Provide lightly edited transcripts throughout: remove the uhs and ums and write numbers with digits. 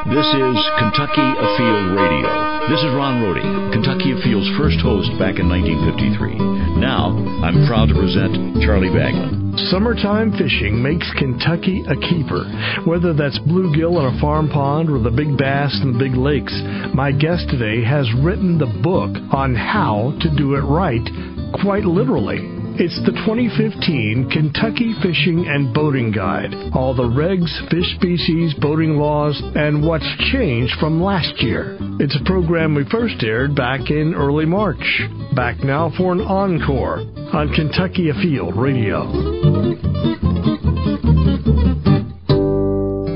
This is Kentucky Afield Radio. This is Ron Rohde, Kentucky Afield's first host back in 1953. Now, I'm proud to present Charlie Baglan. Summertime fishing makes Kentucky a keeper. Whether that's bluegill in a farm pond or the big bass in the big lakes, my guest today has written the book on how to do it right, quite literally. It's the 2015 Kentucky Fishing and Boating Guide. All the regs, fish species, boating laws, and what's changed from last year. It's a program we first aired back in early March. Back now for an encore on Kentucky Afield Radio.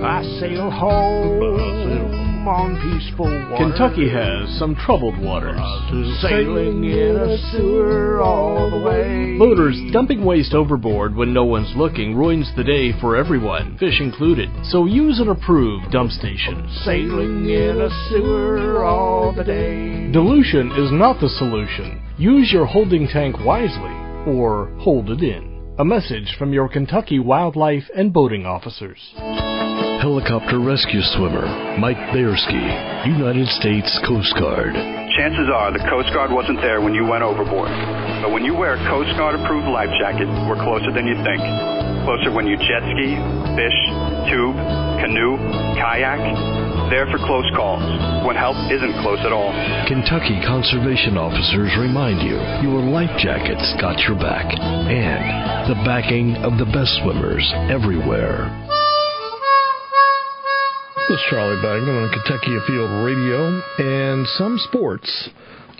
I sail home on peaceful water. Kentucky has some troubled waters. Sailing in a sewer all the way. Boaters dumping waste overboard when no one's looking ruins the day for everyone, fish included. So use an approved dump station. Sailing in a sewer all the day. Dilution is not the solution. Use your holding tank wisely, or hold it in. A message from your Kentucky wildlife and boating officers. Helicopter rescue swimmer Mike Bayersky, United States Coast Guard. Chances are the Coast Guard wasn't there when you went overboard. But when you wear a Coast Guard-approved life jacket, we're closer than you think. Closer when you jet ski, fish, tube, canoe, kayak. There for close calls, when help isn't close at all. Kentucky conservation officers remind you your life jacket's got your back. And the backing of the best swimmers everywhere. This is Charlie Baglan on Kentucky Afield Radio, and some sports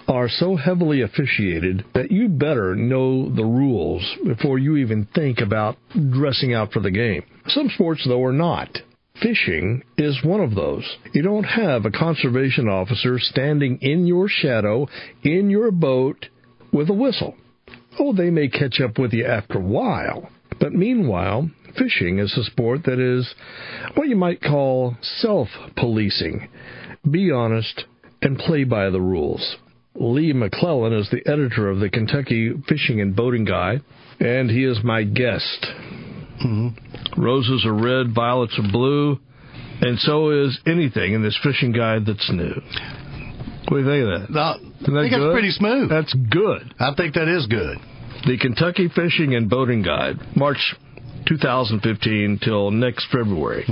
are so heavily officiated that you better know the rules before you even think about dressing out for the game. Some sports, though, are not. Fishing is one of those. You don't have a conservation officer standing in your shadow, in your boat, with a whistle. Oh, they may catch up with you after a while, but meanwhile, fishing is a sport that is what you might call self-policing. Be honest and play by the rules. Lee McClellan is the editor of the Kentucky Fishing and Boating Guide, and he is my guest. Roses are red, violets are blue, and so is anything in this fishing guide that's new. What do you think of that? I think that's pretty smooth. That's good. I think that is good. The Kentucky Fishing and Boating Guide, March 2015 till next February.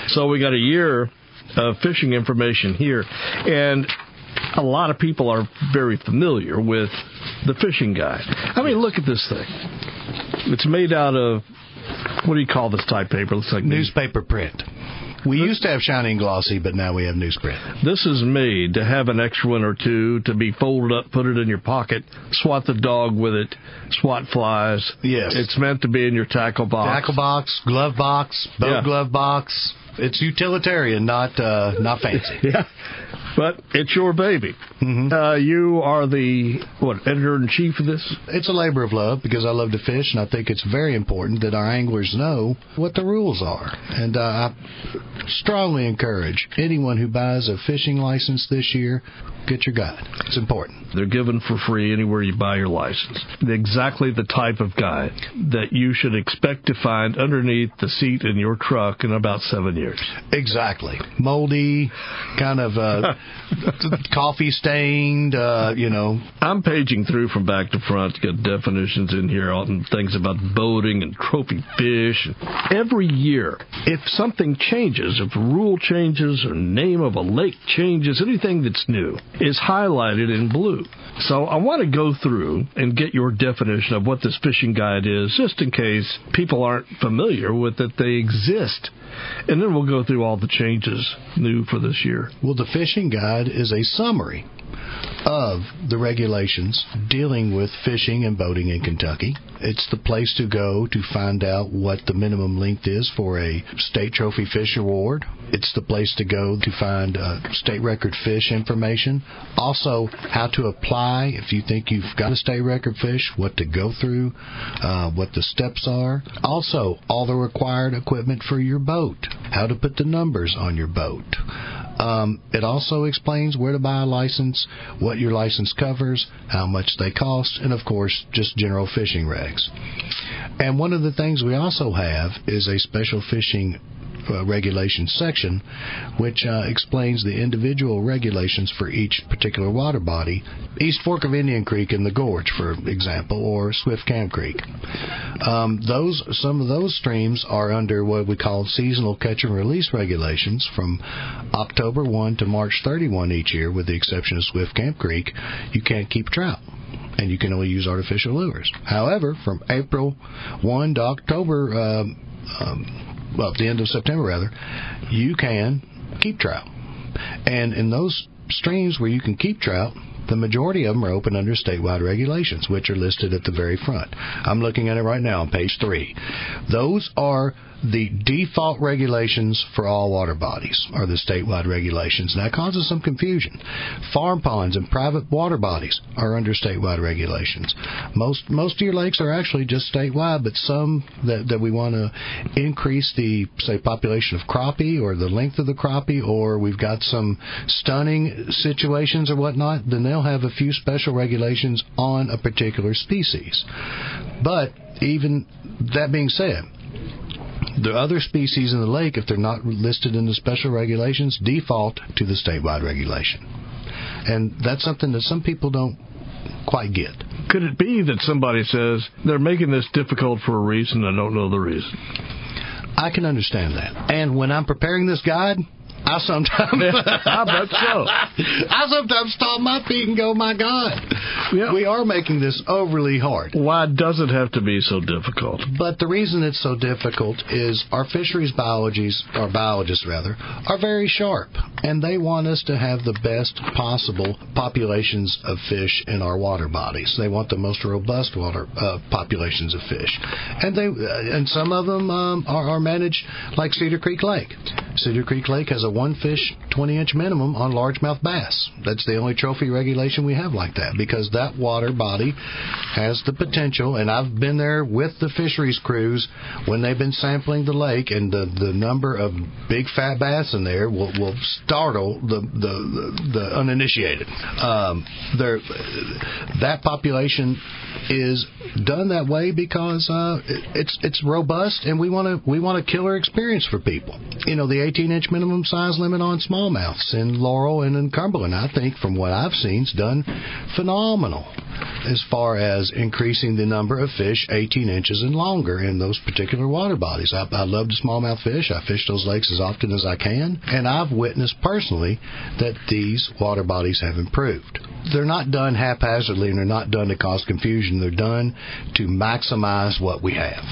So we got a year of fishing information here, and a lot of people are very familiar with the fishing guide. I mean, look at this thing. It's made out of, what do you call this type paper? Looks like newspaper print. We used to have shiny and glossy, but now we have newsprint. This is made to have an extra one or two, to be folded up, put it in your pocket, swat the dog with it, swat flies. Yes. It's meant to be in your tackle box. Tackle box, glove box, boat glove box. It's utilitarian, not fancy. Yeah, but it's your baby. You are the, editor-in-chief of this? It's a labor of love because I love to fish, and I think it's very important that our anglers know what the rules are. And I strongly encourage anyone who buys a fishing license this year, get your guide. It's important. They're given for free anywhere you buy your license. Exactly the type of guide that you should expect to find underneath the seat in your truck in about 7 years. Exactly. Moldy, kind of coffee stained, I'm paging through from back to front. Got definitions in here on things about boating and trophy fish. Every year, if something changes, if a rule changes or name of a lake changes, anything that's new is highlighted in blue. So I want to go through and get your definition of what this fishing guide is, just in case people aren't familiar with that they exist. And then we'll go through all the changes new for this year. Well, the fishing guide is a summary of the regulations dealing with fishing and boating in Kentucky. It's the place to go to find out what the minimum length is for a state trophy fish award. It's the place to go to find state record fish information. Also, how to apply if you think you've got a state record fish, what to go through, what the steps are. Also, all the required equipment for your boat, how to put the numbers on your boat. It also explains where to buy a license, what your license covers, how much they cost, and, of course, just general fishing regs. And one of the things we also have is a special fishing regulations section, which explains the individual regulations for each particular water body. East Fork of Indian Creek in the Gorge, for example, or Swift Camp Creek. Some of those streams are under what we call seasonal catch and release regulations from October 1 to March 31 each year, with the exception of Swift Camp Creek. You can't keep trout, and you can only use artificial lures. However, from April 1 to October, at the end of September rather, you can keep trout. And in those streams where you can keep trout, the majority of them are open under statewide regulations, which are listed at the very front. I'm looking at it right now on page 3. Those are the default regulations for all water bodies, are the statewide regulations. And that causes some confusion. Farm ponds and private water bodies are under statewide regulations. Most of your lakes are actually just statewide, but some that we want to increase the, say, population of crappie or the length of the crappie, or we've got some stunning situations or whatnot, then they'll have a few special regulations on a particular species. But even that being said, the other species in the lake, if they're not listed in the special regulations, default to the statewide regulation. And that's something that some people don't quite get. Could it be that somebody says they're making this difficult for a reason, I don't know the reason? I can understand that. And when I'm preparing this guide, I sometimes I bet so. I sometimes stomp my feet and go, my God, we are making this overly hard. Why does it have to be so difficult? But the reason it's so difficult is our fisheries biologists are very sharp, and they want us to have the best possible populations of fish in our water bodies. They want the most robust water populations of fish, and some of them are managed like Cedar Creek Lake. Cedar Creek Lake has a 1-fish, 20-inch minimum on largemouth bass. That's the only trophy regulation we have like that, because that water body has the potential, and I've been there with the fisheries crews when they've been sampling the lake, and the number of big fat bass in there will startle the uninitiated. That population is done that way because it's robust, and we want a killer experience for people. You know, the 18-inch minimum size limit on smallmouths in Laurel and in Cumberland, I think, from what I've seen, is done phenomenal as far as increasing the number of fish 18 inches and longer in those particular water bodies. I love the smallmouth fish. I fish those lakes as often as I can, and I've witnessed personally that these water bodies have improved. They're not done haphazardly, and they're not done to cause confusion. They're done to maximize what we have.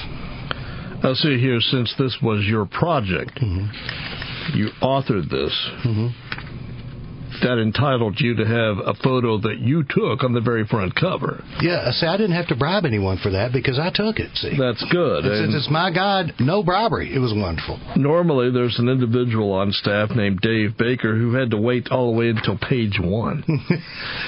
I see here, since this was your project, you authored this. That entitled you to have a photo that you took on the very front cover. Yeah, see, I didn't have to bribe anyone for that because I took it, see. That's good. It's my guide, no bribery. It was wonderful. Normally, there's an individual on staff named Dave Baker who had to wait all the way until page 1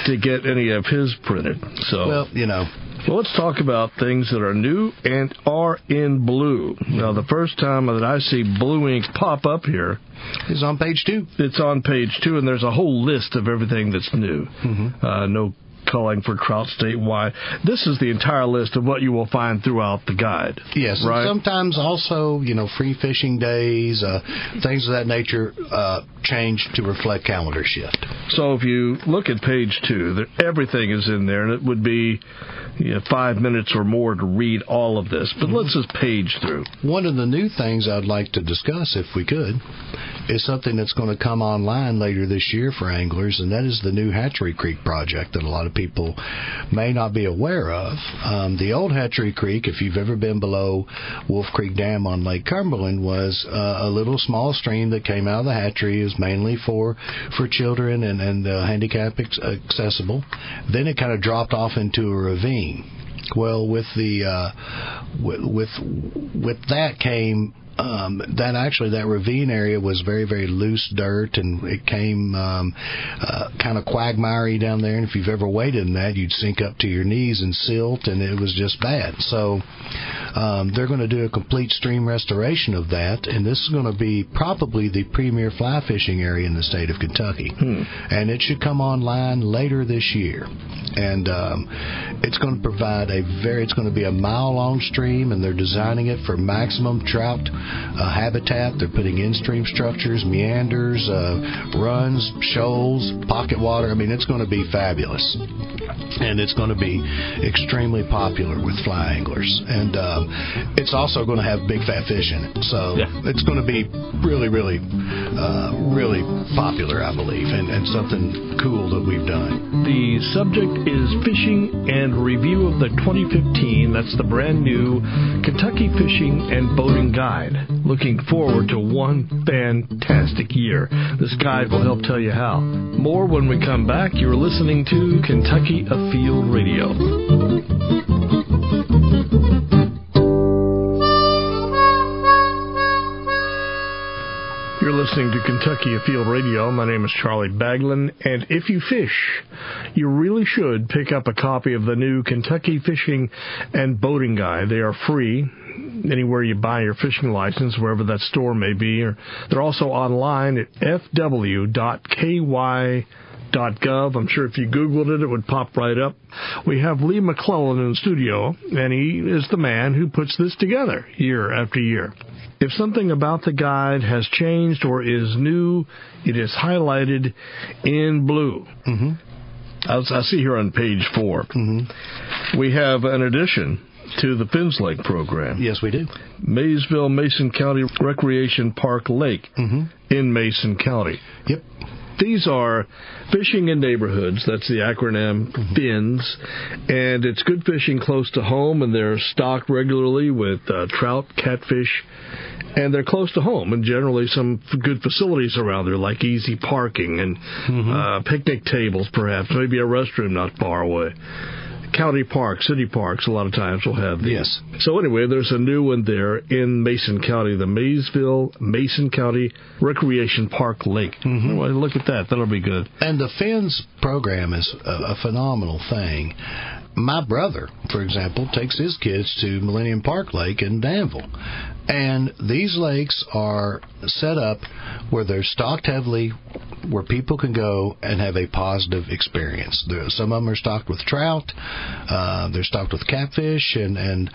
to get any of his printed. So, well, you know. Well, let's talk about things that are new and are in blue. Now, the first time that I see blue ink pop up here is on page 2. It's on page 2, and there's a whole list of everything that's new. No culling for trout statewide. This is the entire list of what you will find throughout the guide. Yes, right? And sometimes also, free fishing days, things of that nature change to reflect calendar shift. So if you look at page 2, everything is in there, and it would be 5 minutes or more to read all of this. But let's just page through. One of the new things I'd like to discuss, if we could, is something that's going to come online later this year for anglers, and that is the new Hatchery Creek project that a lot of people may not be aware of. The old Hatchery Creek, if you've ever been below Wolf Creek Dam on Lake Cumberland, was a little small stream that came out of the hatchery. It was mainly for children and handicap accessible. Then it kind of dropped off into a ravine. Well, with that came that ravine area was very, very loose dirt, and it came kind of quagmire down there, and if you've ever waded in that, you'd sink up to your knees in silt, and it was just bad. So they're going to do a complete stream restoration of that, and this is going to be probably the premier fly fishing area in the state of Kentucky. And it should come online later this year. And it's going to provide it's going to be a mile-long stream, and they're designing it for maximum trout habitat. They're putting in-stream structures, meanders, runs, shoals, pocket water. I mean, it's going to be fabulous. And it's going to be extremely popular with fly anglers. And it's also going to have big fat fish in it. So it's going to be really, really, really popular, I believe, and something cool that we've done. The subject is fishing and review of the 2015, that's the brand new Kentucky Fishing and Boating Guide. Looking forward to one fantastic year. This guide will help tell you how. More when we come back. You're listening to Kentucky Afield Radio. You're listening to Kentucky Afield Radio. My name is Charlie Baglin, and if you fish, you really should pick up a copy of the new Kentucky Fishing and Boating Guide. They are free anywhere you buy your fishing license, wherever that store may be. Or they're also online at fw.ky.gov. I'm sure if you Googled it, it would pop right up. We have Lee McClellan in the studio, and he is the man who puts this together year after year. If something about the guide has changed or is new, it is highlighted in blue. Mm-hmm. I see here on page 4. Mm-hmm. We have an addition to the Finns Lake program. Yes, we do. Maysville, Mason County Recreation Park Lake in Mason County. Yep. These are fishing in neighborhoods. That's the acronym Finns. And it's good fishing close to home, and they're stocked regularly with trout, catfish, and they're close to home. And generally some good facilities around there, like easy parking and picnic tables, perhaps, maybe a restroom not far away. County parks, city parks, a lot of times will have these. Yes. So anyway, there's a new one there in Mason County, the Maysville, Mason County Recreation Park Lake. Well, look at that. That'll be good. And the Finns program is a phenomenal thing. My brother, for example, takes his kids to Millennium Park Lake in Danville. And these lakes are set up where they're stocked heavily, where people can go and have a positive experience. Some of them are stocked with trout. They're stocked with catfish and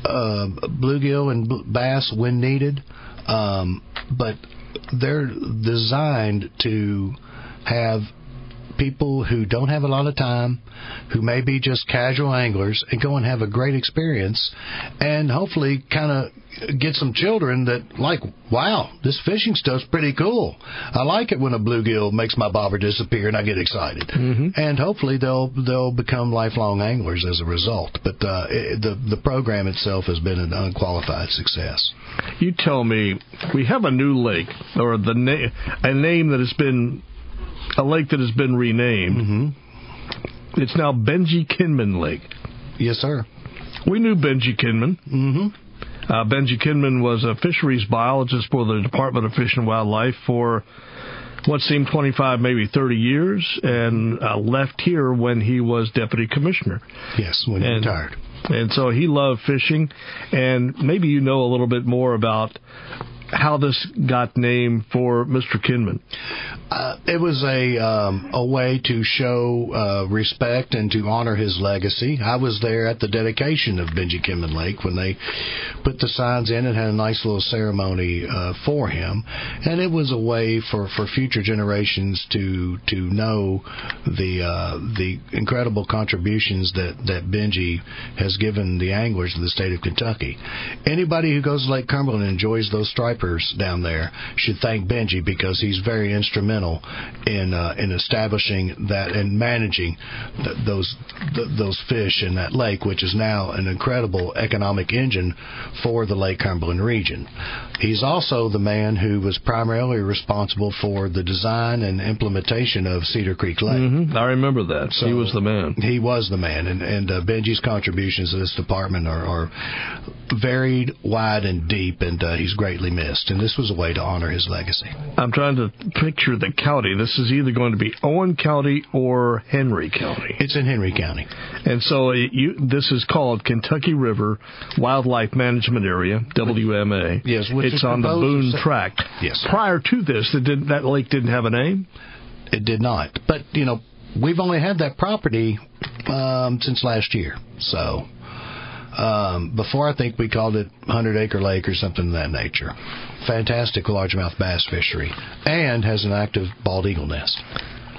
bluegill and bass when needed. But they're designed to have people who don't have a lot of time, who may be just casual anglers, and go and have a great experience, and hopefully kind of get some children that like, wow, this fishing stuff's pretty cool. I like it when a bluegill makes my bobber disappear and I get excited. And hopefully they'll become lifelong anglers as a result. But the program itself has been an unqualified success. You tell me, we have a new lake, or a name that has been a lake that has been renamed. It's now Benji Kinman Lake. Yes, sir. We knew Benji Kinman. Benji Kinman was a fisheries biologist for the Department of Fish and Wildlife for what seemed 25, maybe 30 years, and left here when he was deputy commissioner. Yes, when he retired. And so he loved fishing, and maybe you know a little bit more about how this got named for Mr. Kinman. It was a way to show respect and to honor his legacy. I was there at the dedication of Benji Kinman Lake when they put the signs in and had a nice little ceremony for him. And it was a way for future generations to know the incredible contributions that Benji has given the anglers of the state of Kentucky. Anybody who goes to Lake Cumberland and enjoys those stripers down there should thank Benji, because he's very instrumental in establishing that and managing those fish in that lake, which is now an incredible economic engine for the Lake Cumberland region. He's also the man who was primarily responsible for the design and implementation of Cedar Creek Lake. I remember that. So he was the man. He was the man, and Benji's contributions to this department are varied, wide, and deep, and he's greatly missed. And this was a way to honor his legacy. I'm trying to picture the county. This is either going to be Owen County or Henry County. It's in Henry County. And so this is called Kentucky River Wildlife Management Area, WMA. Yes, it's on the Boone Tract. Yes. Prior to this, that lake didn't have a name? It did not. But, we've only had that property since last year. So Before, I think we called it 100-acre lake or something of that nature. Fantastic largemouth bass fishery, and has an active bald eagle nest.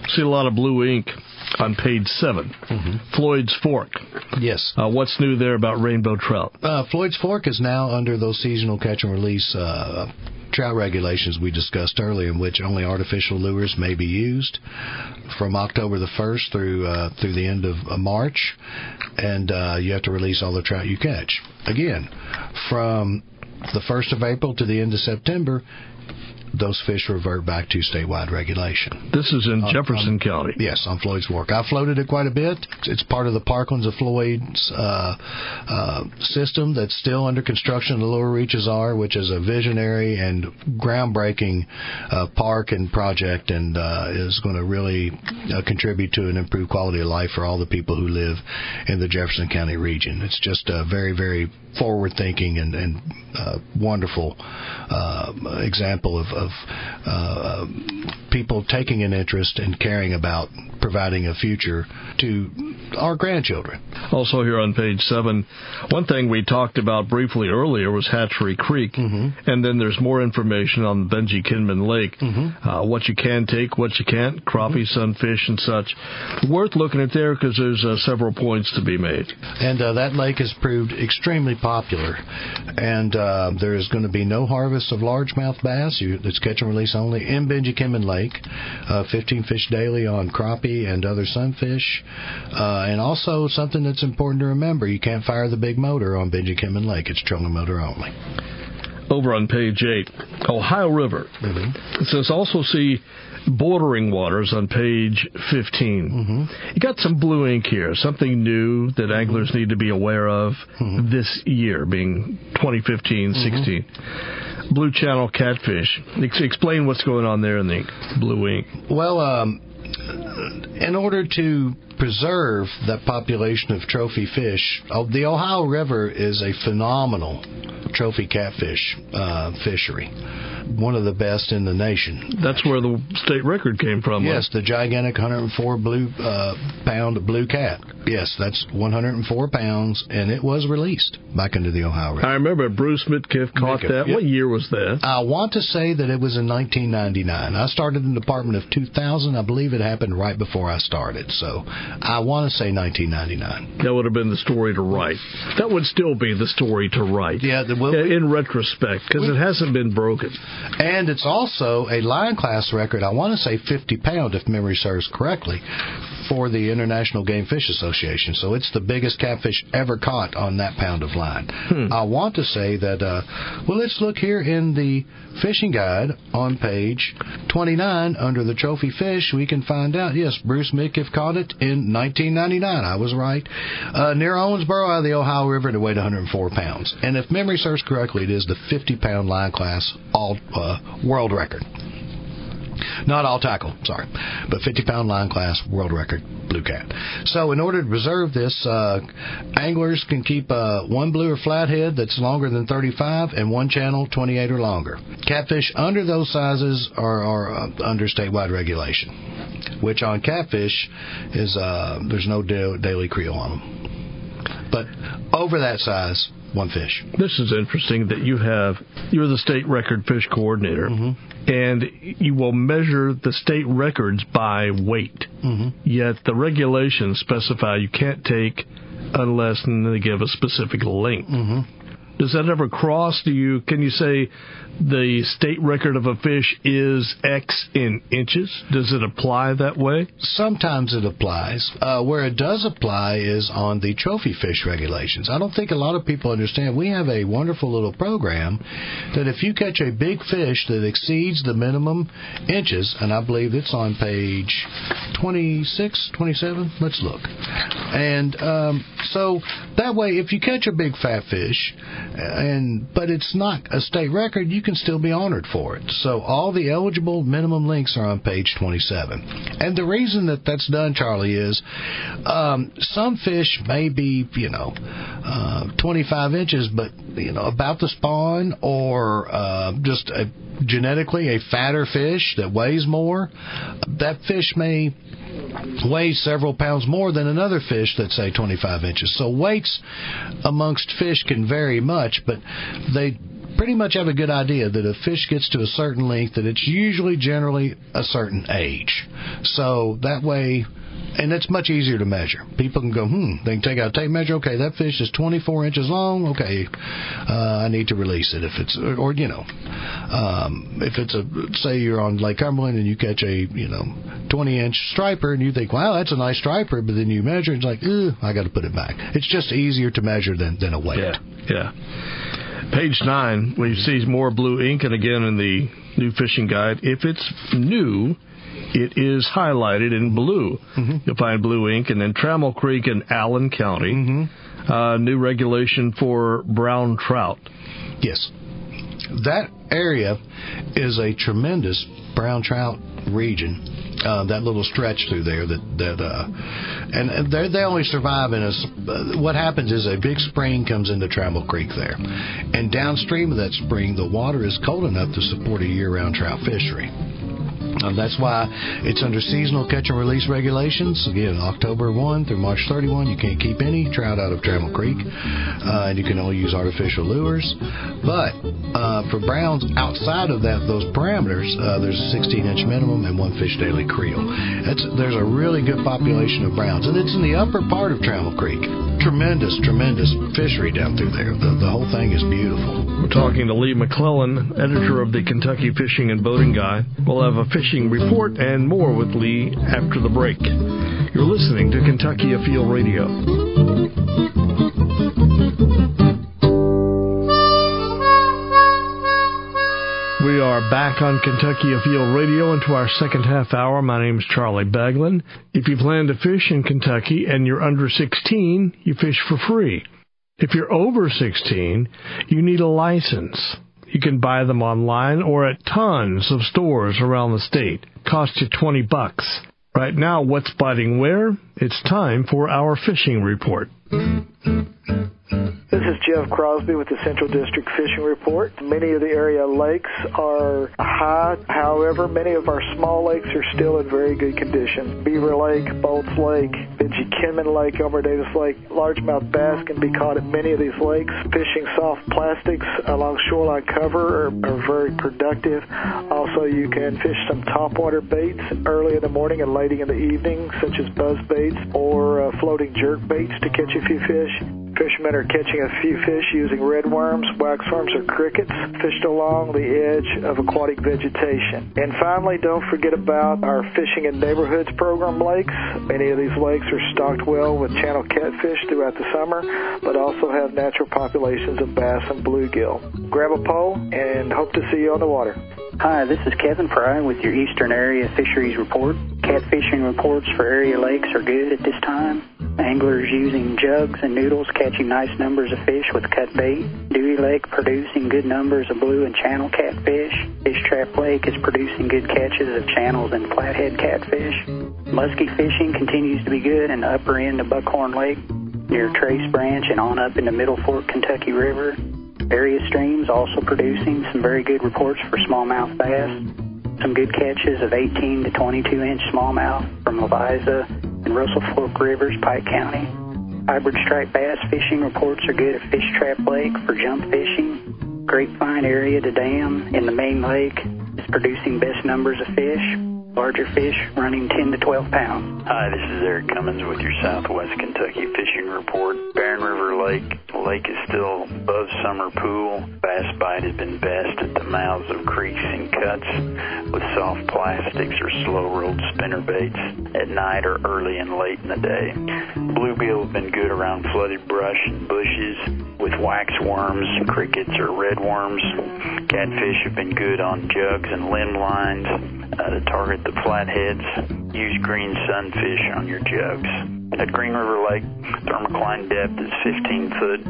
See a lot of blue ink on page 7. Floyd's Fork. Yes. What's new there about rainbow trout? Floyd's Fork is now under those seasonal catch and release trout regulations we discussed earlier, in which only artificial lures may be used from October the 1st through the end of March, and you have to release all the trout you catch. Again, from the 1st of April to the end of September, those fish revert back to statewide regulation. This is in Jefferson County. Yes, on Floyd's Fork. I floated it quite a bit. It's part of the Parklands of Floyd's system that's still under construction. The Lower Reaches are, which is a visionary and groundbreaking park and project, and is going to really contribute to an improved quality of life for all the people who live in the Jefferson County region. It's just a very, very forward-thinking and wonderful example of people taking an interest and caring about providing a future to our grandchildren. Also here on page 7, one thing we talked about briefly earlier was Hatchery Creek, and then there's more information on Benji Kinman Lake, what you can take, what you can't, crappie, sunfish, and such. Worth looking at there because there's several points to be made. And that lake has proved extremely popular, and there is going to be no harvest of largemouth bass. It's catch and release only in Benji Kinman Lake, 15 fish daily on crappie and other sunfish. And also something that's important to remember, you can't fire the big motor on Benji Kinman Lake. It's trolling motor only. Over on page 8, Ohio River. It says also see bordering waters on page 15. You got some blue ink here, something new that anglers need to be aware of this year, being 2015-16. Blue channel catfish. Explain what's going on there in the blue ink. Well, in order to preserve that population of trophy fish, the Ohio River is a phenomenal trophy catfish fishery. One of the best in the nation. That's where the state record came from. Yes, the gigantic 104 pound blue cat. Yes, that's 104 pounds, and it was released back into the Ohio River. I remember Bruce Mitkiff caught that. Yep. What year was that? I want to say that it was in 1999. I started in the department of 2000. I believe it happened right before I started, so I want to say 1999. That would have been the story to write. That would still be the story to write. Yeah, in retrospect, because it hasn't been broken. And it's also a line class record, I want to say 50 pound, if memory serves correctly, for the International Game Fish Association. So it's the biggest catfish ever caught on that pound of line. I want to say that, well, let's look here in the fishing guide on page 29 under the trophy fish. We can find out, yes, Bruce Mitkiff caught it in 1999. I was right. Near Owensboro out of the Ohio River, and it weighed 104 pounds. And if memory serves correctly, it is the 50-pound line class all world record. Not all tackle, sorry, but 50-pound line class world record blue cat. So in order to preserve this, anglers can keep one blue or flathead that's longer than 35 and one channel 28 or longer. Catfish under those sizes are under statewide regulation, which on catfish is there's no daily creel on them. But over that size, one fish. This is interesting that you're the state record fish coordinator, and you will measure the state records by weight. Yet the regulations specify you can't take unless they give a specific length. Does that ever cross? Can you say the state record of a fish is X in inches? Does it apply that way? Sometimes it applies. Where it does apply is on the trophy fish regulations. I don't think a lot of people understand. We have a wonderful little program that if you catch a big fish that exceeds the minimum inches, and I believe it's on page 26, 27, let's look. And so that way, if you catch a big fat fish but it's not a state record, you can still be honored for it. So all the eligible minimum lengths are on page 27. And the reason that that's done, Charlie, is some fish may be, 25 inches, but, about to spawn, or just genetically a fatter fish that weighs more. That fish may weigh several pounds more than another fish that's, say, 25 inches. So weights amongst fish can vary much, but they pretty much have a good idea that if fish gets to a certain length, that it's usually generally a certain age. So that way, and it's much easier to measure. People can go, they can take out a tape measure. Okay, that fish is 24 inches long. Okay, I need to release it. If it's, if it's say you're on Lake Cumberland and you catch a, 20-inch striper, and you think, wow, that's a nice striper, but then you measure, it's like, I got to put it back. It's just easier to measure than a weight. Yeah. Page 9, we see more blue ink, and again in the new fishing guide, if it's new, it is highlighted in blue. Mm-hmm. You'll find blue ink, and then Trammell Creek in Allen County. Mm-hmm. New regulation for brown trout. Yes. That area is a tremendous brown trout region. That little stretch through there and they only survive what happens is a big spring comes into Trammell Creek there, and downstream of that spring the water is cold enough to support a year-round trout fishery. That's why it's under seasonal catch and release regulations. Again, October 1 through March 31, you can't keep any trout out of Trammell Creek, and you can only use artificial lures. But for browns outside of those parameters, there's a 16-inch minimum and one fish daily creel. There's a really good population of browns, and it's in the upper part of Trammell Creek. Tremendous fishery down through there. The whole thing is beautiful. We're talking to Lee McClellan, editor of the Kentucky Fishing and Boating Guide. We'll have a fishing report and more with Lee after the break. You're listening to Kentucky Afield Radio. We are back on Kentucky Afield Radio into our second half hour. My name is Charlie Baglin. If you plan to fish in Kentucky and you're under 16, you fish for free. If you're over 16, you need a license. You can buy them online or at tons of stores around the state. Cost you $20. Right now, what's biting where? It's time for our fishing report. This is Jeff Crosby with the Central District Fishing Report. Many of the area lakes are high. However, many of our small lakes are still in very good condition. Beaver Lake, Bolts Lake, Benji-Kinman Lake, Elmer Davis Lake, largemouth bass can be caught at many of these lakes. Fishing soft plastics along shoreline cover are very productive. Also, you can fish some topwater baits early in the morning and late in the evening, such as buzz baits or floating jerk baits to catch a few fish. Fishermen are catching a few fish using redworms, waxworms, or crickets fished along the edge of aquatic vegetation. And finally, don't forget about our Fishing in Neighborhoods program lakes. Many of these lakes are stocked well with channel catfish throughout the summer, but also have natural populations of bass and bluegill. Grab a pole and hope to see you on the water. Hi, this is Kevin Fry with your Eastern Area Fisheries Report. Catfishing reports for area lakes are good at this time. Anglers using jugs and noodles catching nice numbers of fish with cut bait. Dewey Lake producing good numbers of blue and channel catfish. Fish Trap Lake is producing good catches of channels and flathead catfish. Muskie fishing continues to be good in the upper end of Buckhorn Lake near Trace Branch and on up in the Middle Fork Kentucky River. Area streams also producing some very good reports for smallmouth bass. Some good catches of 18 to 22-inch smallmouth from Eliza and Russell Fork Rivers, Pike County. Hybrid striped bass fishing reports are good at Fish Trap Lake for jump fishing. Grapevine area to dam in the main lake is producing best numbers of fish. Larger fish running 10 to 12 pounds. Hi, this is Eric Cummins with your Southwest Kentucky Fishing Report. Barren River Lake. The lake is still above summer pool. Bass bite has been best at the mouths of creeks and cuts with soft plastics or slow-rolled spinner baits at night or early and late in the day. Bluegill have been good around flooded brush and bushes with wax worms, crickets, or redworms. Catfish have been good on jugs and limb lines to target the flatheads. Use green sunfish on your jugs. At Green River Lake, thermocline depth is 15 foot.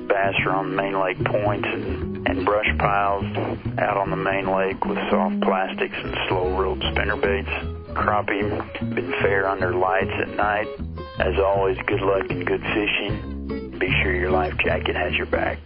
Bass are on main lake points and brush piles out on the main lake with soft plastics and slow-rolled spinnerbaits. Crappie been fair under lights at night. As always, good luck and good fishing. Be sure your life jacket has your back.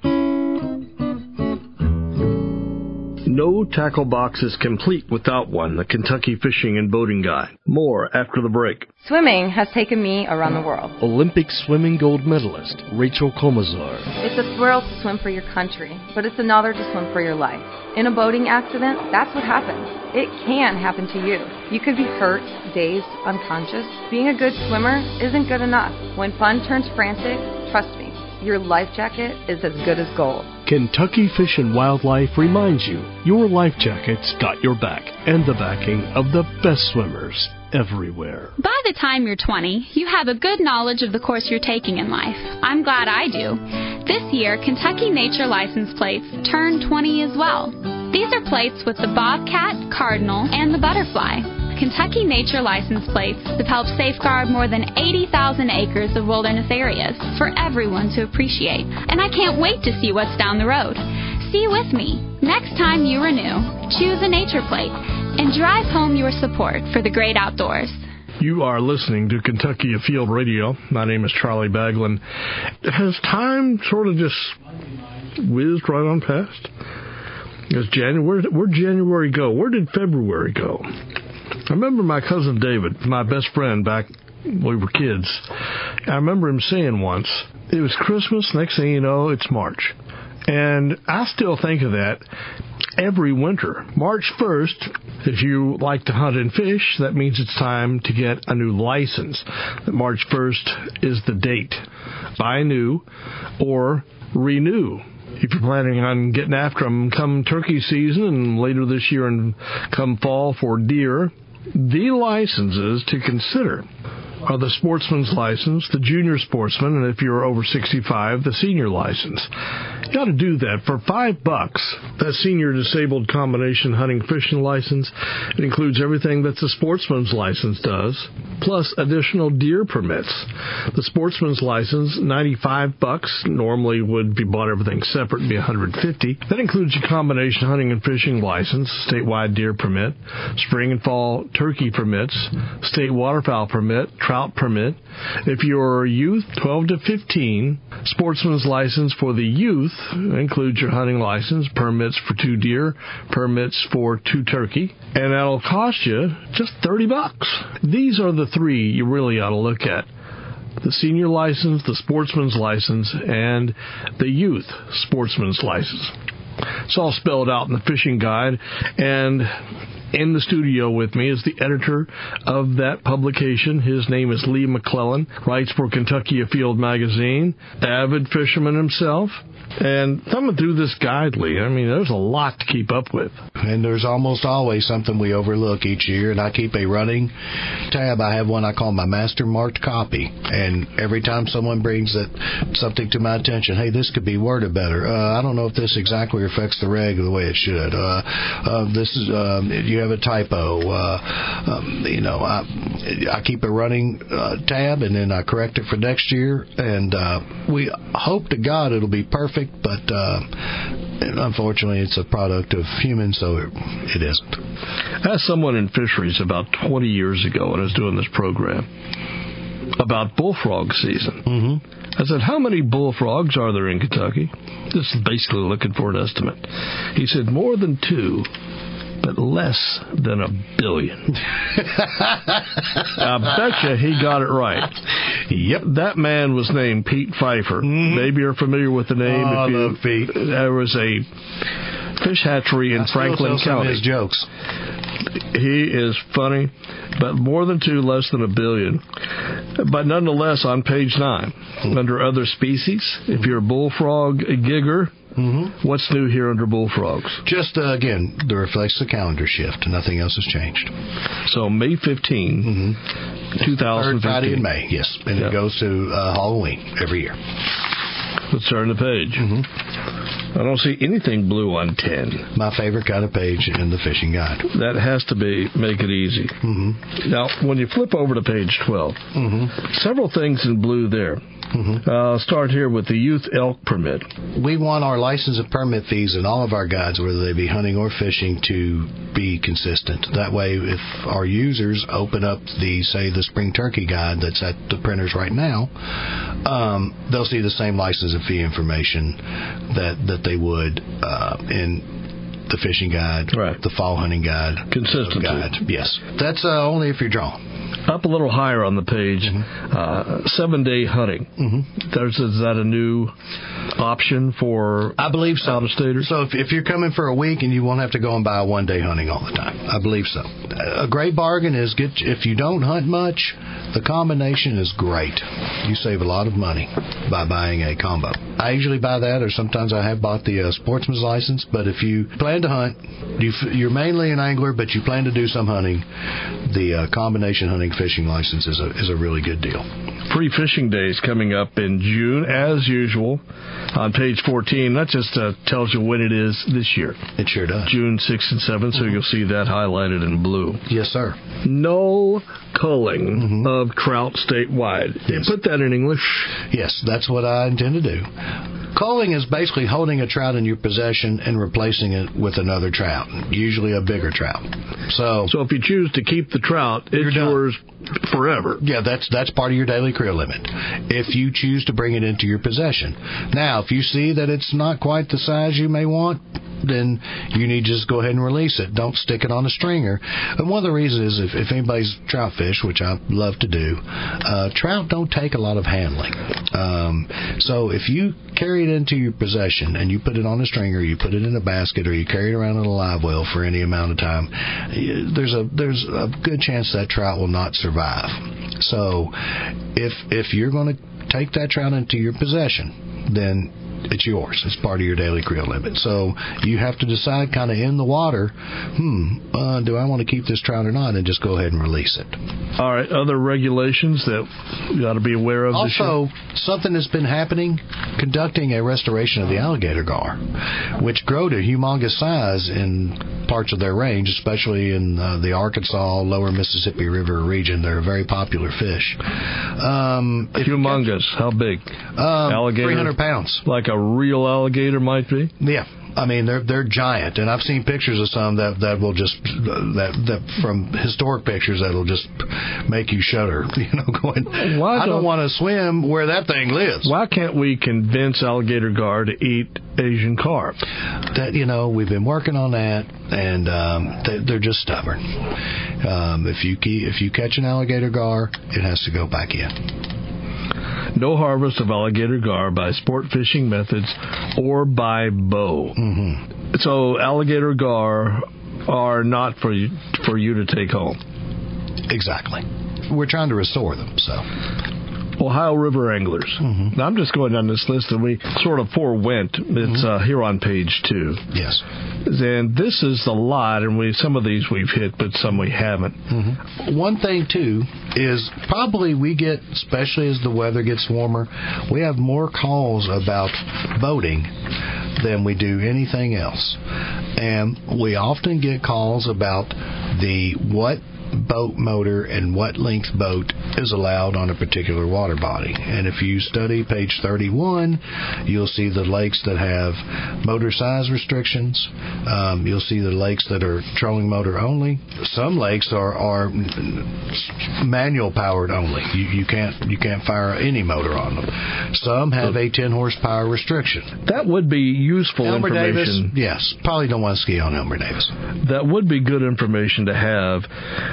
No tackle box is complete without one. The Kentucky Fishing and Boating Guide. More after the break. Swimming has taken me around the world. Olympic swimming gold medalist Rachel Comazar. It's a thrill to swim for your country, but it's another to swim for your life. In a boating accident, that's what happens. It can happen to you. You could be hurt, dazed, unconscious. Being a good swimmer isn't good enough. When fun turns frantic, trust me, your life jacket is as good as gold. Kentucky Fish and Wildlife reminds you, your life jacket's got your back and the backing of the best swimmers everywhere. By the time you're 20, you have a good knowledge of the course you're taking in life. I'm glad I do. This year, Kentucky Nature license plates turn 20 as well. These are plates with the bobcat, cardinal, and the butterfly. Kentucky Nature license plates have helped safeguard more than 80,000 acres of wilderness areas for everyone to appreciate. And I can't wait to see what's down the road. See with me. Next time you renew, choose a nature plate and drive home your support for the great outdoors. You are listening to Kentucky Afield Radio. My name is Charlie Baglin. Has time sort of just whizzed right on past? It's January. Where'd January go? Where did February go? I remember my cousin David, my best friend back when we were kids. I remember him saying once, it was Christmas, next thing you know, it's March. And I still think of that every winter. March 1st, if you like to hunt and fish, that means it's time to get a new license. March 1st is the date. Buy new or renew. If you're planning on getting after them come turkey season and later this year and come fall for deer, the licenses to consider are the sportsman's license, the junior sportsman, and if you're over 65, the senior license. You ought to do that for $5. That senior disabled combination hunting fishing license, it includes everything that the sportsman's license does, plus additional deer permits. The sportsman's license, $95, normally would be bought everything separate and be $150. That includes your combination hunting and fishing license, statewide deer permit, spring and fall turkey permits, state waterfowl permit, trout permit. If you're youth, 12 to 15, sportsman's license for the youth includes your hunting license, permits for 2 deer, permits for 2 turkey, and that'll cost you just $30. These are the 3 you really ought to look at. The senior license, the sportsman's license, and the youth sportsman's license. It's all spelled out in the fishing guide, and in the studio with me is the editor of that publication. His name is Lee McClellan, writes for Kentucky Afield magazine, avid fisherman himself. And thumbing through this guide, Lee, I mean, there's a lot to keep up with. And there's almost always something we overlook each year, and I keep a running tab. I have one I call my master marked copy, and every time someone brings something to my attention, hey, this could be worded better. I don't know if this exactly affects the reg the way it should. This is you have a typo. I keep a running tab, and then I correct it for next year, and we hope to God it'll be perfect. But unfortunately, it's a product of humans, so it isn't. I asked someone in fisheries about 20 years ago when I was doing this program about bullfrog season. Mm-hmm. I said, how many bullfrogs are there in Kentucky? This is basically looking for an estimate. He said, more than 2. But less than 1 billion. I betcha he got it right. Yep. That man was named Pete Pfeiffer. Mm-hmm. Maybe you're familiar with the name. I love Pete. There was a fish hatchery in Franklin County. His jokes. He is funny, but more than 2, less than 1 billion. But nonetheless, on page 9, under other species, if you're a bullfrog, a gigger, what's new here under bullfrogs? Just, again, that reflects the calendar shift. Nothing else has changed. So May 15, 2015. Third Friday in May, yes. And it goes to Halloween every year. Let's turn the page. I don't see anything blue on 10. My favorite kind of page in the fishing guide. That has to make it easy. Now, when you flip over to page 12, several things in blue there. Start here with the youth elk permit. We want our license and permit fees in all of our guides, whether they be hunting or fishing, to be consistent. That way, if our users open up the spring turkey guide that's at the printers right now, they'll see the same license and fee information that they would in the fishing guide, the fall hunting guide. Consistency. Guide. Yes. That's only if you're drawn. Up a little higher on the page, 7-day hunting. Is that a new option for I believe so. out-of-staters? So if you're coming for a week and you won't have to go and buy a 1-day hunting all the time, I believe so. A great bargain is if you don't hunt much, the combination is great. You save a lot of money by buying a combo. I usually buy that, or sometimes I have bought the sportsman's license. But if you plan to hunt, you're mainly an angler, but you plan to do some hunting, the combination hunting fishing license is a really good deal. Free fishing days coming up in June, as usual, on page 14. That just tells you when it is this year. It sure does. June 6th and 7th, so you'll see that highlighted in blue. Yes, sir. No culling of trout statewide. Yes. Put that in English. Yes, that's what I intend to do. Culling is basically holding a trout in your possession and replacing it with another trout, usually a bigger trout. So if you choose to keep the trout, it's yours forever. Yeah, that's part of your daily creel limit, if you choose to bring it into your possession. Now, if you see that it's not quite the size you may want, then you need to just go ahead and release it. Don't stick it on a stringer. And one of the reasons is if anybody's trout fish, which I love to do, trout don't take a lot of handling. So if you carry it into your possession and you put it on a stringer, you put it in a basket, or you carry it around in a live well for any amount of time, there's a good chance that trout will not survive. So if you're going to take that trout into your possession, then it's yours. It's part of your daily creel limit. So you have to decide kind of in the water, do I want to keep this trout or not, and just go ahead and release it. All right, other regulations that you got to be aware of this year? Also, something that's been happening, conducting a restoration of the alligator gar, which grow to humongous size in parts of their range, especially in the Arkansas, lower Mississippi River region. They're a very popular fish. Humongous. How big? Alligator? 300 pounds. Like a real alligator might be? Yeah. I mean, they're giant, and I've seen pictures of some that will just that from historic pictures that'll just make you shudder. Going, I don't want to swim where that thing lives. Why can't we convince alligator gar to eat Asian carp? That we've been working on that, and they're just stubborn. If you catch an alligator gar, it has to go back in. No harvest of alligator gar by sport fishing methods or by bow. So alligator gar are not for you to take home. Exactly. We're trying to restore them. So Ohio River anglers. Now, I'm just going down this list that we sort of forewent. It's here on page 2. Yes. And this is a lot, and some of these we've hit, but some we haven't. One thing, too, is probably we get, especially as the weather gets warmer, we have more calls about boating than we do anything else. And we often get calls about what boat motor and what length boat is allowed on a particular water body. And if you study page 31, you'll see the lakes that have motor size restrictions. You'll see the lakes that are trolling motor only. Some lakes are manual powered only. You can't fire any motor on them. Some have a 10 horsepower restriction. That would be useful Elmer information. Davis, yes, probably don't want to ski on Elmer Davis. That would be good information to have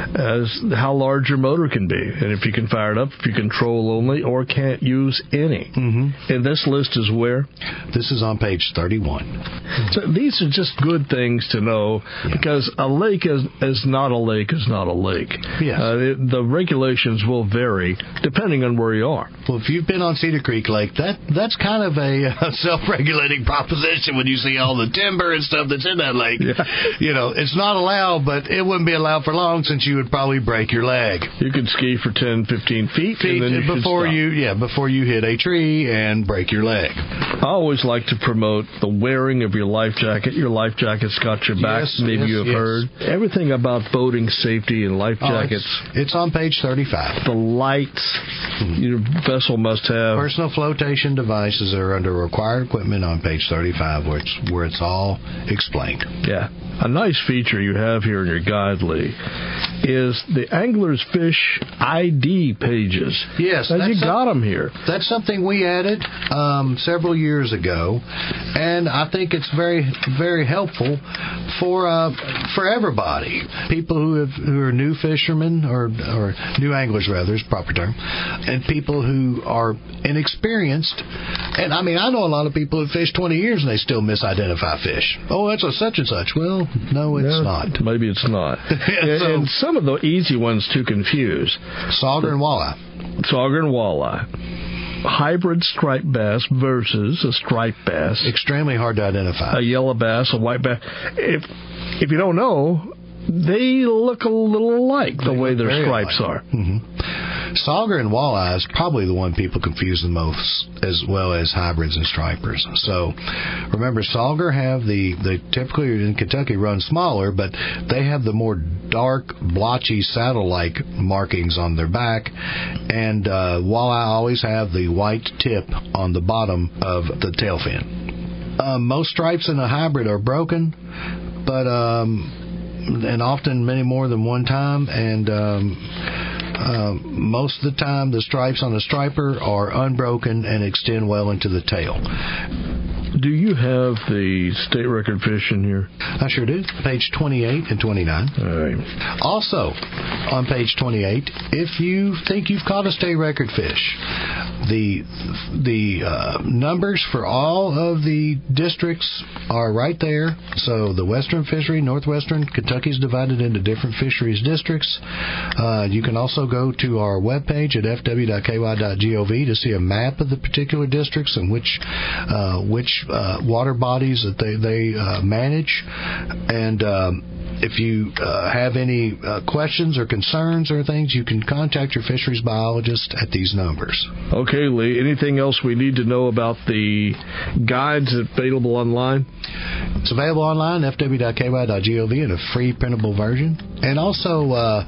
as how large your motor can be, and if you can fire it up, if you control only, or can't use any. And this list is where? This is on page 31. So these are just good things to know, because a lake is not a lake is not a lake. Yes. The regulations will vary depending on where you are. Well, if you've been on Cedar Creek Lake, that's kind of a self-regulating proposition when you see all the timber and stuff that's in that lake. It's not allowed, but it wouldn't be allowed for long since you you would probably break your leg. You could ski for 10, 15 feet and then before you hit a tree and break your leg. I always like to promote the wearing of your life jacket. Your life jacket's got your back. Maybe you have heard everything about boating safety and life jackets. It's on page 35. The lights your vessel must have. Personal flotation devices are under required equipment on page 35, where it's all explained. Yeah. A nice feature you have here in your guide, Lee, is the Angler's Fish ID pages. Yes. You got them here. That's something we added several years ago, and I think it's very, very helpful for everybody. People who are new fishermen, or new anglers, rather, is the proper term, and people who are inexperienced. And, I mean, I know a lot of people who fish 20 years and they still misidentify fish. Oh, that's a such and such. Well, no, it's not. Maybe it's not. And some of the easy ones to confuse. Sauger and walleye. Sauger and walleye. Hybrid striped bass versus a striped bass. Extremely hard to identify. A yellow bass, a white bass. If you don't know, they look a little alike the way their stripes are. Mm-hmm. Sauger and walleye is probably the one people confuse the most, as well as hybrids and stripers. So remember, sauger they typically in Kentucky run smaller, but they have the more dark, blotchy, saddle-like markings on their back, and walleye always have the white tip on the bottom of the tail fin. Most stripes in a hybrid are broken, but and often many more than one time, and most of the time the stripes on a striper are unbroken and extend well into the tail. Do you have the state record fish in here? I sure do. Page 28 and 29. All right. Also, on page 28, if you think you've caught a state record fish, the numbers for all of the districts are right there. So the Western Fishery, Northwestern, Kentucky's divided into different fisheries districts. You can also go to our webpage at fw.ky.gov to see a map of the particular districts and which water bodies that they manage. And if you have any questions or concerns or things, you can contact your fisheries biologist at these numbers. Okay, Lee. Anything else we need to know about the guides available online? It's available online, fw.ky.gov, in a free printable version. And also,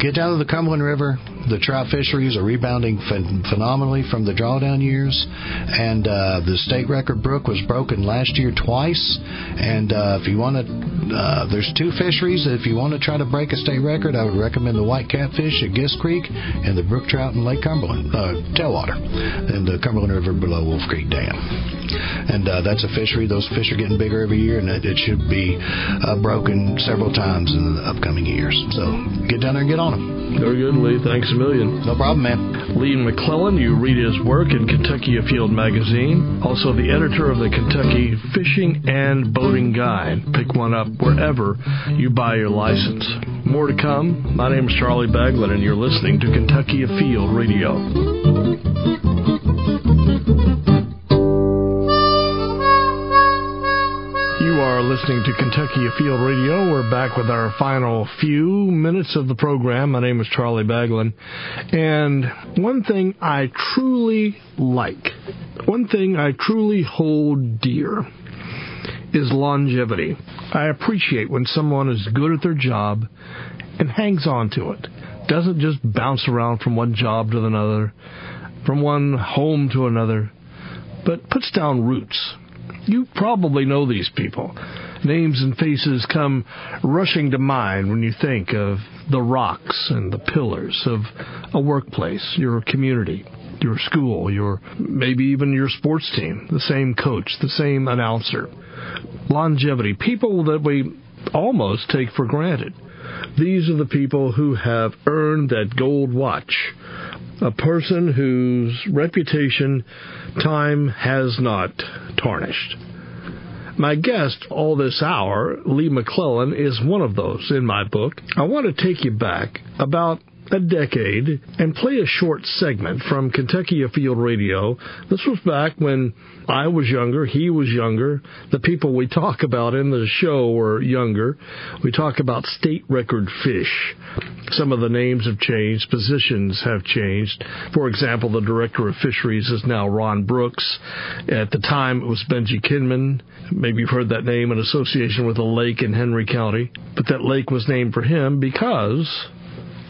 get down to the Cumberland River. The trout fisheries are rebounding phenomenally from the drawdown years, and the state record brook was broken last year twice. And if you want to, there's two fisheries. If you want to try to break a state record, I would recommend the white catfish at Gist Creek and the brook trout in Lake Cumberland, tailwater, and the Cumberland River below Wolf Creek Dam. And that's a fishery. Those fish are getting bigger every year, and it should be broken several times in the upcoming years. So get down there and get on them. Very good, Lee. Thanks a million. No problem, man. Lee McClellan, you read his work in Kentucky Afield magazine. Also the editor of the Kentucky Fishing and Boating Guide. Pick one up wherever you buy your license. More to come. My name is Charlie Baglin, and you're listening to Kentucky Afield Radio. Listening to Kentucky Afield Radio. We're back with our final few minutes of the program. My name is Charlie Baglin. And one thing I truly like, one thing I truly hold dear is longevity. I appreciate when someone is good at their job and hangs on to it. Doesn't just bounce around from one job to another, from one home to another, but puts down roots. You probably know these people. Names and faces come rushing to mind when you think of the rocks and the pillars of a workplace, your community, your school, maybe even your sports team, the same coach, the same announcer. Longevity, people that we almost take for granted. These are the people who have earned that gold watch. A person whose reputation time has not tarnished. My guest all this hour, Lee McClellan, is one of those in my book. I want to take you back about a decade and play a short segment from Kentucky Afield Radio. This was back when I was younger, he was younger, the people we talk about in the show were younger. We talk about state record fish. Some of the names have changed, positions have changed. For example, the Director of Fisheries is now Ron Brooks. At the time, it was Benji Kinman. Maybe you've heard that name in association with a lake in Henry County. But that lake was named for him because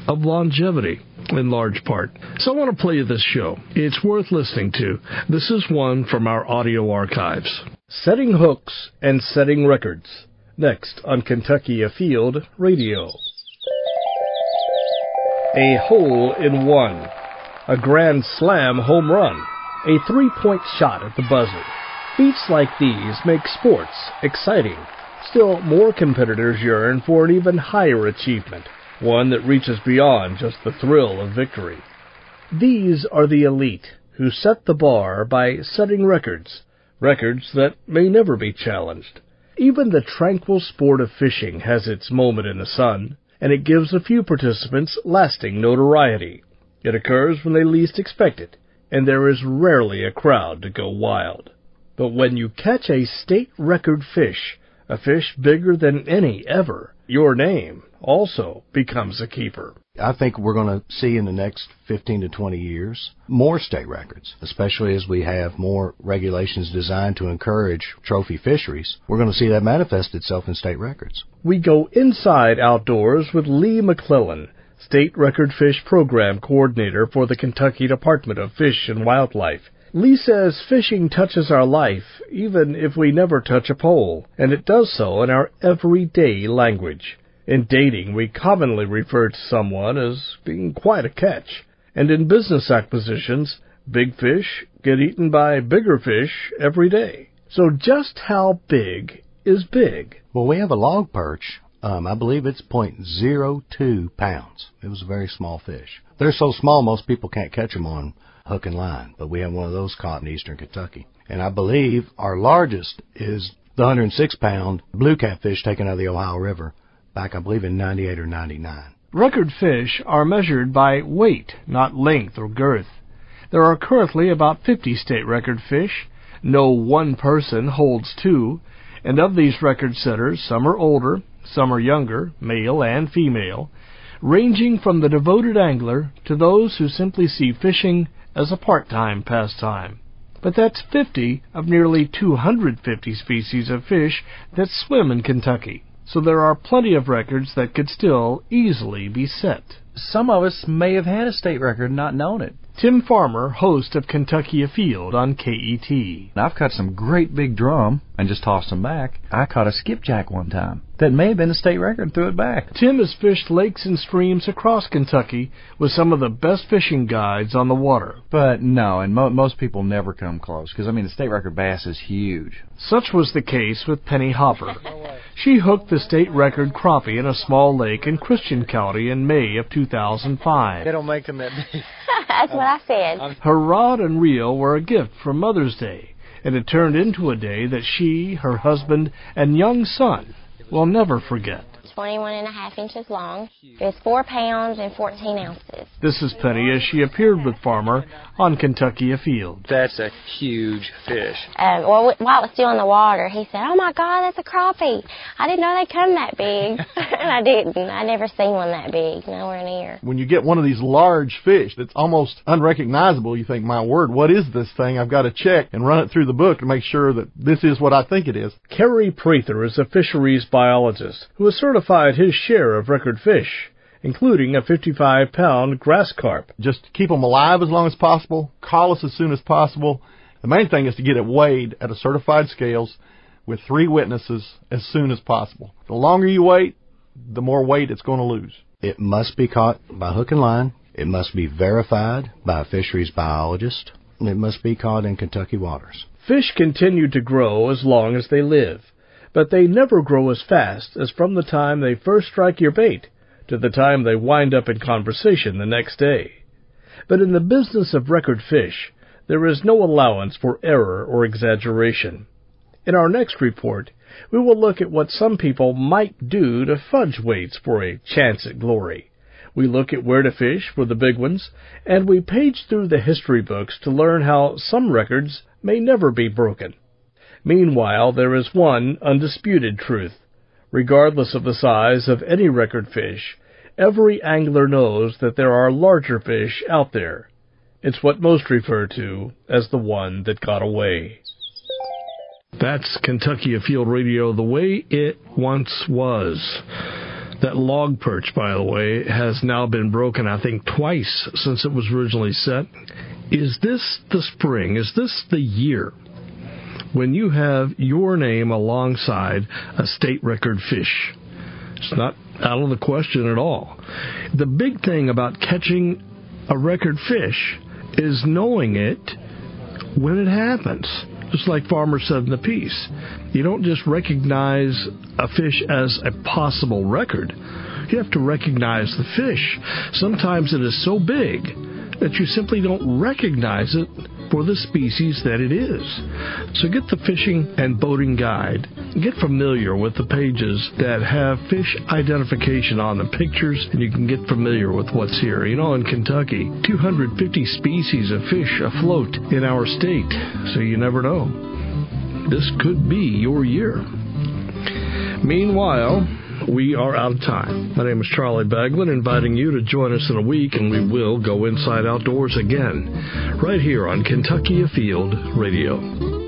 of longevity, in large part. So I want to play you this show. It's worth listening to. This is one from our audio archives. Setting hooks and setting records. Next on Kentucky Afield Radio. A hole in one. A grand slam home run. A three-point shot at the buzzer. Feats like these make sports exciting. Still, more competitors yearn for an even higher achievement, one that reaches beyond just the thrill of victory. These are the elite, who set the bar by setting records that may never be challenged. Even the tranquil sport of fishing has its moment in the sun, and it gives a few participants lasting notoriety. It occurs when they least expect it, and there is rarely a crowd to go wild. But when you catch a state record fish, a fish bigger than any ever, your name also becomes a keeper. I think we're going to see in the next 15 to 20 years more state records, especially as we have more regulations designed to encourage trophy fisheries. We're going to see that manifest itself in state records. We go inside outdoors with Lee McClellan, State Record Fish Program Coordinator for the Kentucky Department of Fish and Wildlife. Lee says fishing touches our life, even if we never touch a pole, and it does so in our everyday language. In dating, we commonly refer to someone as being quite a catch, and in business acquisitions, big fish get eaten by bigger fish every day. So just how big is big? Well, we have a log perch. I believe it's 0.02 pounds. It was a very small fish. They're so small, most people can't catch them on hook and line, but we have one of those caught in eastern Kentucky. And I believe our largest is the 106-pound blue catfish taken out of the Ohio River back, I believe, in 98 or 99. Record fish are measured by weight, not length or girth. There are currently about 50 state record fish. No one person holds two, and of these record setters, some are older, some are younger, male and female, ranging from the devoted angler to those who simply see fishing as a part-time pastime. But that's 50 of nearly 250 species of fish that swim in Kentucky. So there are plenty of records that could still easily be set. Some of us may have had a state record and not known it. Tim Farmer, host of Kentucky Afield on KET. I've caught some great big drum and just tossed them back. I caught a skipjack one time that may have been a state record and threw it back. Tim has fished lakes and streams across Kentucky with some of the best fishing guides on the water. But no, and most people never come close because, the state record bass is huge. Such was the case with Penny Hopper. She hooked the state record crappie in a small lake in Christian County in May of 2005. They don't make them that big. That's what I said. Her rod and reel were a gift for Mother's Day, and it turned into a day that she, her husband, and young son will never forget. 21.5 inches long. It's 4 pounds and 14 ounces. This is Penny as she appeared with Farmer on Kentucky Afield. That's a huge fish. While it was still in the water, he said, "Oh my God, that's a crappie. I didn't know they come that big." And I didn't. I never seen one that big, nowhere near. When you get one of these large fish that's almost unrecognizable, you think, my word, what is this thing? I've got to check and run it through the book to make sure that this is what I think it is. Kerry Prather is a fisheries biologist who has certified his share of record fish, including a 55-pound grass carp. Just keep them alive as long as possible. Call us as soon as possible. The main thing is to get it weighed at a certified scales with 3 witnesses as soon as possible. The longer you wait, the more weight it's going to lose. It must be caught by hook and line. It must be verified by a fisheries biologist. It must be caught in Kentucky waters. Fish continue to grow as long as they live, but they never grow as fast as from the time they first strike your bait to the time they wind up in conversation the next day. But in the business of record fish, there is no allowance for error or exaggeration. In our next report, we will look at what some people might do to fudge weights for a chance at glory. We look at where to fish for the big ones, and we page through the history books to learn how some records may never be broken. Meanwhile, there is one undisputed truth. Regardless of the size of any record fish, every angler knows that there are larger fish out there. It's what most refer to as the one that got away. That's Kentucky Afield Radio the way it once was. That log perch, by the way, has now been broken, I think, twice since it was originally set. Is this the spring? Is this the year when you have your name alongside a state record fish? It's not out of the question at all. The big thing about catching a record fish is knowing it when it happens. Just like Farmer said in the piece, you don't just recognize a fish as a possible record. You have to recognize the fish. Sometimes it is so big that you simply don't recognize it for the species that it is. So get the fishing and boating guide. Get familiar with the pages that have fish identification on the pictures, and you can get familiar with what's here. You know, in Kentucky, 250 species of fish afloat in our state, so you never know. This could be your year. Meanwhile, we are out of time. My name is Charlie Baglin, inviting you to join us in a week, and we will go inside outdoors again, right here on Kentucky Afield Radio.